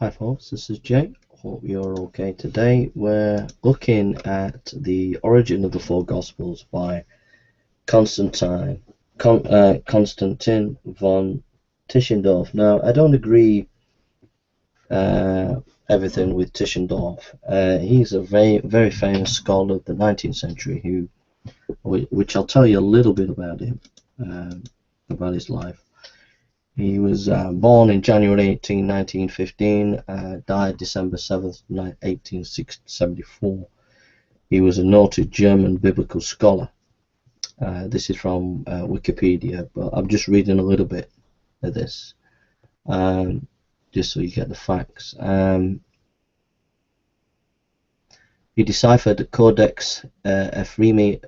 Hi folks, this is Jay. Hope you're okay. Today we're looking at the origin of the four Gospels by Constantine von Tischendorf. Now, I don't agree everything with Tischendorf. He's a very famous scholar of the 19th century which I'll tell you a little bit about him, about his life. He was born in January 18, 1915, died December 7th, 1874. He was a noted German biblical scholar. This is from Wikipedia, but I'm just reading a little bit of this, just so you get the facts. He deciphered the Codex Ephraemi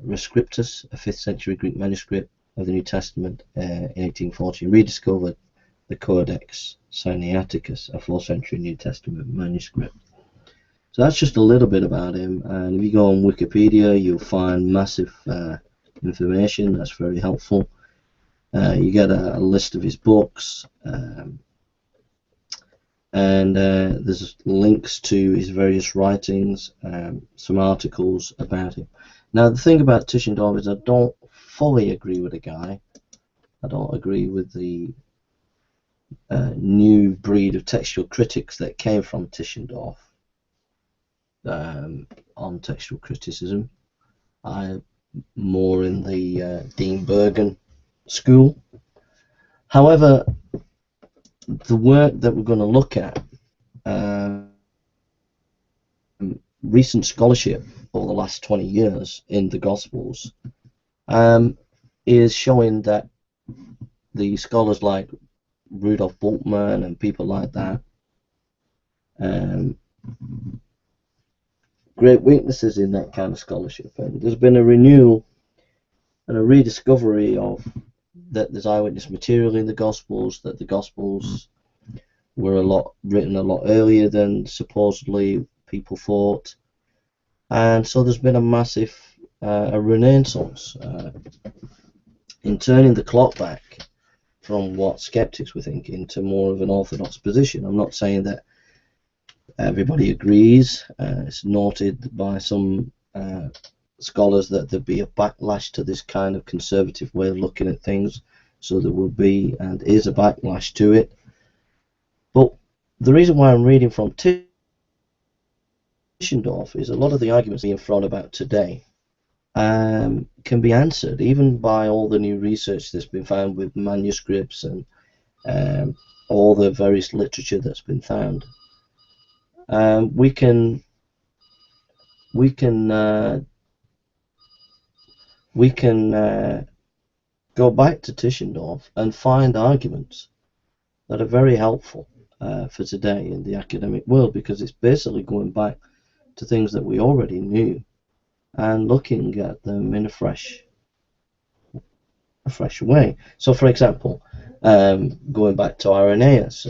Rescriptus, a 5th century Greek manuscript of the New Testament in 1840, rediscovered the Codex Sinaiticus, a 4th century New Testament manuscript. So that's just a little bit about him, and if you go on Wikipedia you'll find massive information that's very helpful. You get a list of his books, and there's links to his various writings, some articles about him. Now the thing about Tischendorf is I don't fully agree with the guy. I don't agree with the new breed of textual critics that came from Tischendorf on textual criticism. I'm more in the Dean Bergen school. However, the work that we're going to look at, recent scholarship over the last 20 years in the Gospels, is showing that the scholars like Rudolf Bultmann and people like that, great weaknesses in that kind of scholarship, and there's been a renewal and a rediscovery of that there's eyewitness material in the Gospels, that the Gospels were written a lot earlier than supposedly people thought, and so there's been a massive a renaissance in turning the clock back from what skeptics were thinking to more of an orthodox position. I'm not saying that everybody agrees. It's noted by some scholars that there'd be a backlash to this kind of conservative way of looking at things, so there will be and is a backlash to it. But the reason why I'm reading from Tischendorf is a lot of the arguments being thrown about today can be answered even by all the new research that's been found with manuscripts and all the various literature that's been found. We can go back to Tischendorf and find arguments that are very helpful for today in the academic world, because it's basically going back to things that we already knew and looking at them in a fresh way. So, for example, going back to Irenaeus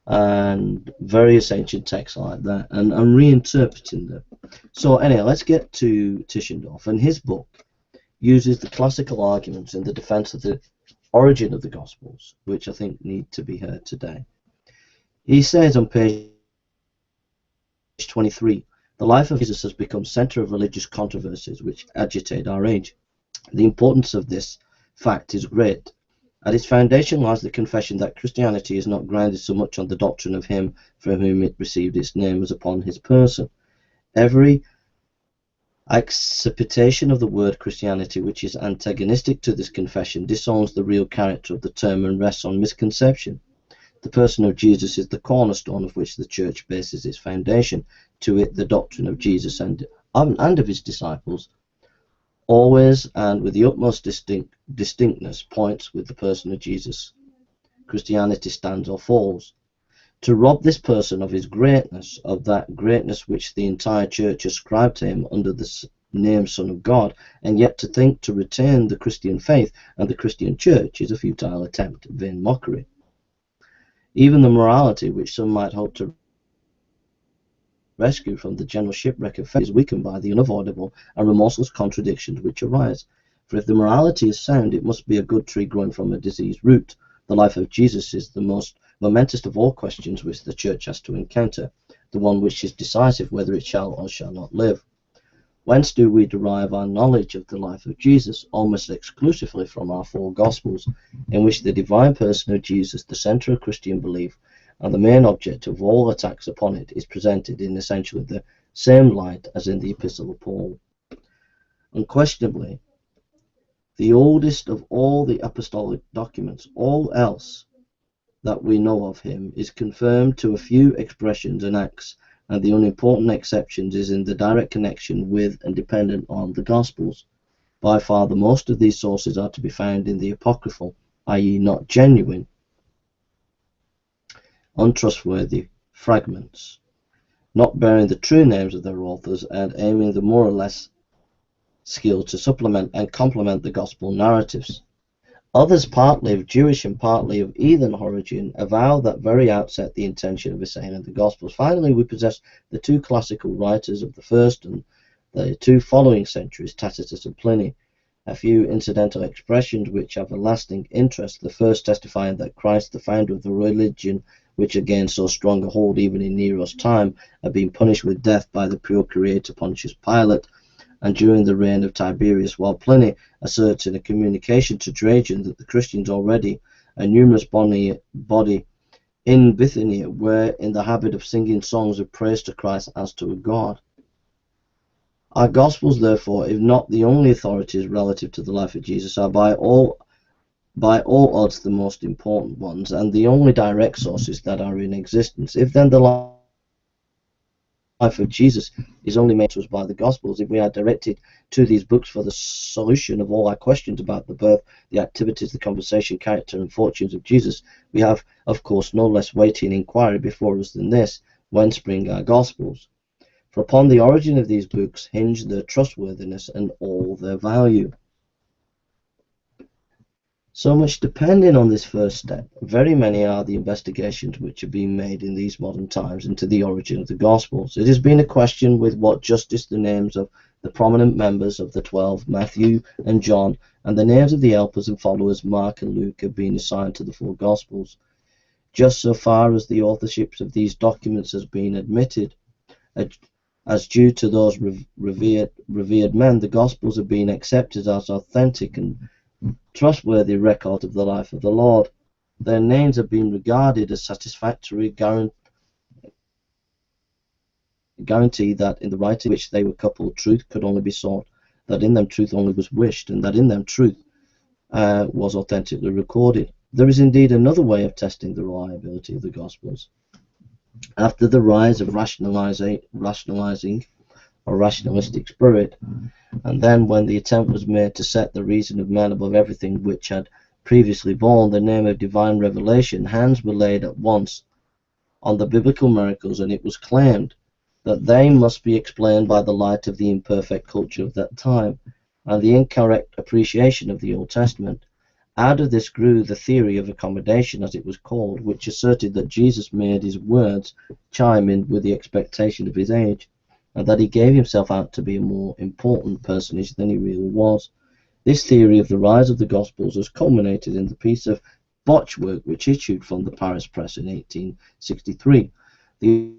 and various ancient texts like that, and reinterpreting them. So anyway, let's get to Tischendorf, and his book uses the classical arguments in the defense of the origin of the Gospels, which I think need to be heard today. He says on page 23, the life of Jesus has become center of religious controversies which agitate our age. The importance of this fact is great. At its foundation lies the confession that Christianity is not grounded so much on the doctrine of him from whom it received its name as upon his person. Every acceptation of the word Christianity which is antagonistic to this confession disowns the real character of the term and rests on misconception. The person of Jesus is the cornerstone of which the church bases its foundation. To it the doctrine of Jesus and of his disciples always and with the utmost distinctness points with the person of Jesus. Christianity stands or falls. To rob this person of his greatness, of that greatness which the entire church ascribed to him under the name Son of God, and yet to think to retain the Christian faith and the Christian church is a futile attempt, vain mockery. Even the morality which some might hope to rescue from the general shipwreck of faith is weakened by the unavoidable and remorseless contradictions which arise. For if the morality is sound, it must be a good tree growing from a diseased root. The life of Jesus is the most momentous of all questions which the Church has to encounter, the one which is decisive whether it shall or shall not live. Whence do we derive our knowledge of the life of Jesus? Almost exclusively from our four Gospels, in which the divine person of Jesus, the centre of Christian belief, and the main object of all attacks upon it, is presented in essentially the same light as in the Epistle of Paul. Unquestionably, the oldest of all the apostolic documents, all else that we know of him is confirmed to a few expressions and acts, and the unimportant exceptions is in the direct connection with and dependent on the Gospels. By far the most of these sources are to be found in the apocryphal, i.e. not genuine, untrustworthy fragments, not bearing the true names of their authors and aiming the more or less skill to supplement and complement the Gospel narratives. Others, partly of Jewish and partly of heathen origin, avow that very outset the intention of assailing the Gospels. Finally, we possess the two classical writers of the first and the two following centuries, Tacitus and Pliny. A few incidental expressions which have a lasting interest, the first testifying that Christ, the founder of the religion which had gained so strong a hold even in Nero's time, had been punished with death by the procurator Pontius Pilate, and during the reign of Tiberius, while Pliny asserts in a communication to Trajan that the Christians already, a numerous body in Bithynia, were in the habit of singing songs of praise to Christ as to a god. Our Gospels, therefore, if not the only authorities relative to the life of Jesus, are by all odds the most important ones, and the only direct sources that are in existence. If then the life of Jesus is only made to us by the Gospels, if we are directed to these books for the solution of all our questions about the birth, the activities, the conversation, character, and fortunes of Jesus, we have, of course, no less weighty an inquiry before us than this: whence spring our Gospels? For upon the origin of these books hinge their trustworthiness and all their value. So much depending on this first step, very many are the investigations which are being made in these modern times into the origin of the Gospels. It has been a question with what justice the names of the prominent members of the 12, Matthew and John, and the names of the helpers and followers, Mark and Luke, have been assigned to the four Gospels. Just so far as the authorships of these documents has been admitted as due to those revered men, the Gospels have been accepted as authentic and trustworthy record of the life of the Lord. Their names have been regarded as satisfactory guarantee that in the writing which they were coupled, truth could only be sought, that in them truth only was wished, and that in them truth was authentically recorded. There is indeed another way of testing the reliability of the Gospels. After the rise of rationalizing or rationalistic spirit, and then when the attempt was made to set the reason of men above everything which had previously borne the name of divine revelation, hands were laid at once on the biblical miracles, and it was claimed that they must be explained by the light of the imperfect culture of that time and the incorrect appreciation of the Old Testament. Out of this grew the theory of accommodation, as it was called, which asserted that Jesus made his words chime in with the expectation of his age, and that he gave himself out to be a more important personage than he really was. This theory of the rise of the Gospels has culminated in the piece of botch work which issued from the Paris press in 1863. The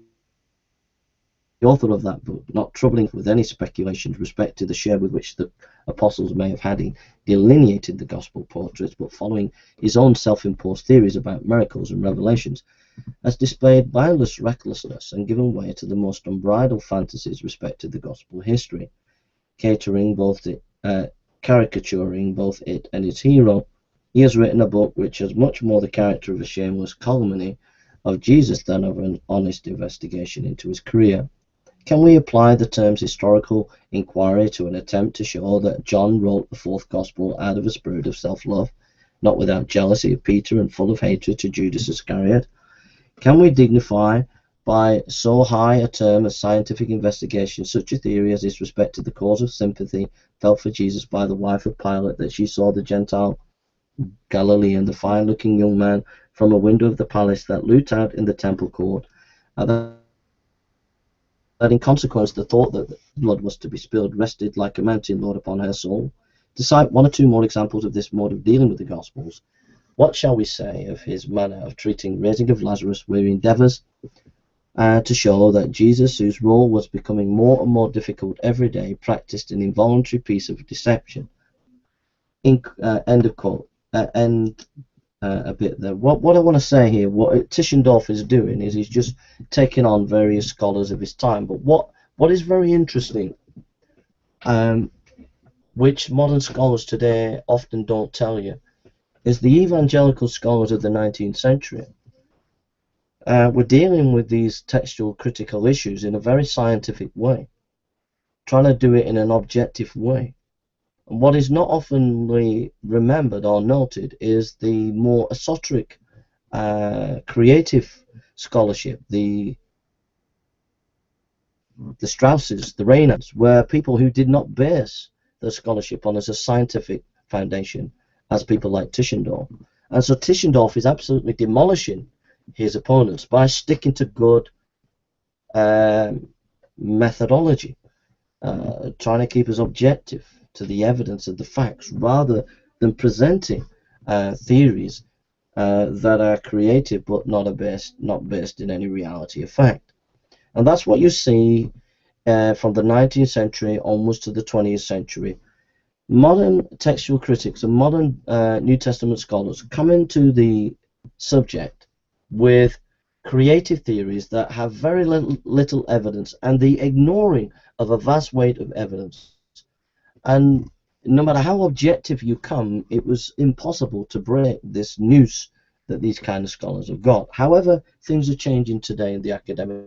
author of that book, not troubling with any speculations respecting the share with which the apostles may have had in delineating the gospel portraits, but following his own self-imposed theories about miracles and revelations, has displayed boundless recklessness and given way to the most unbridled fantasies respecting the gospel history, caricaturing both it and its hero. He has written a book which has much more the character of a shameless calumny of Jesus than of an honest investigation into his career. Can we apply the terms historical inquiry to an attempt to show that John wrote the fourth Gospel out of a spirit of self-love, not without jealousy of Peter and full of hatred to Judas Iscariot? Can we dignify by so high a term as scientific investigation such a theory as is respected the cause of sympathy felt for Jesus by the wife of Pilate, that she saw the Gentile Galilean, the fine-looking young man, from a window of the palace that looked out in the temple court, and that in consequence the thought that blood was to be spilled rested like a mountain load upon her soul? To cite one or two more examples of this mode of dealing with the Gospels, What shall we say of his manner of treating raising of Lazarus, where he endeavours to show that Jesus, whose role was becoming more and more difficult every day, practiced an involuntary piece of deception? End of quote. A bit there. What I want to say here, what Tischendorf is doing is he's just taking on various scholars of his time. But what is very interesting, which modern scholars today often don't tell you, is the evangelical scholars of the 19th century were dealing with these textual critical issues in a very scientific way, trying to do it in an objective way. And what is not often remembered or noted is the more esoteric, creative scholarship, the Strausses, the Reynolds, were people who did not base their scholarship on as a scientific foundation as people like Tischendorf. And so Tischendorf is absolutely demolishing his opponents by sticking to good methodology, trying to keep us objective to the evidence of the facts, rather than presenting theories that are creative but not based in any reality of fact. And that's what you see from the 19th century onwards to the 20th century. Modern textual critics and modern New Testament scholars come into the subject with creative theories that have very little evidence and the ignoring of a vast weight of evidence. And no matter how objective you come, it was impossible to break this noose that these kind of scholars have got. However, things are changing today in the academic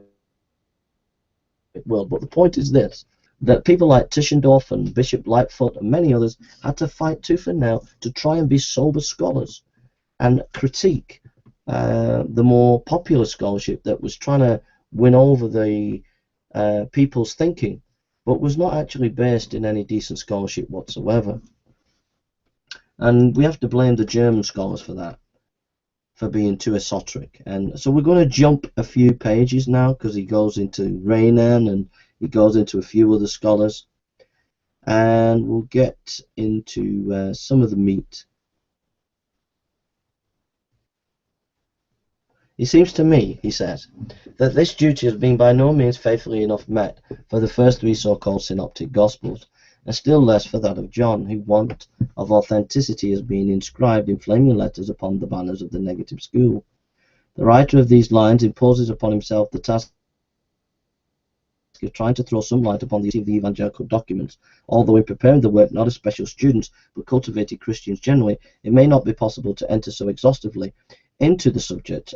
world. But the point is this, that people like Tischendorf and Bishop Lightfoot and many others had to fight tooth and nail to try and be sober scholars and critique the more popular scholarship that was trying to win over the people's thinking, but was not actually based in any decent scholarship whatsoever. And we have to blame the German scholars for that, for being too esoteric. And so we're going to jump a few pages now, because he goes into Renan and he goes into a few other scholars, and we'll get into some of the meat. It seems to me, he says, that this duty has been by no means faithfully enough met for the first three so-called synoptic gospels, and still less for that of John, whose want of authenticity has been inscribed in flaming letters upon the banners of the negative school. The writer of these lines imposes upon himself the task of trying to throw some light upon the issue of the evangelical documents. Although in preparing the work not as special students, but cultivated Christians generally, it may not be possible to enter so exhaustively into the subject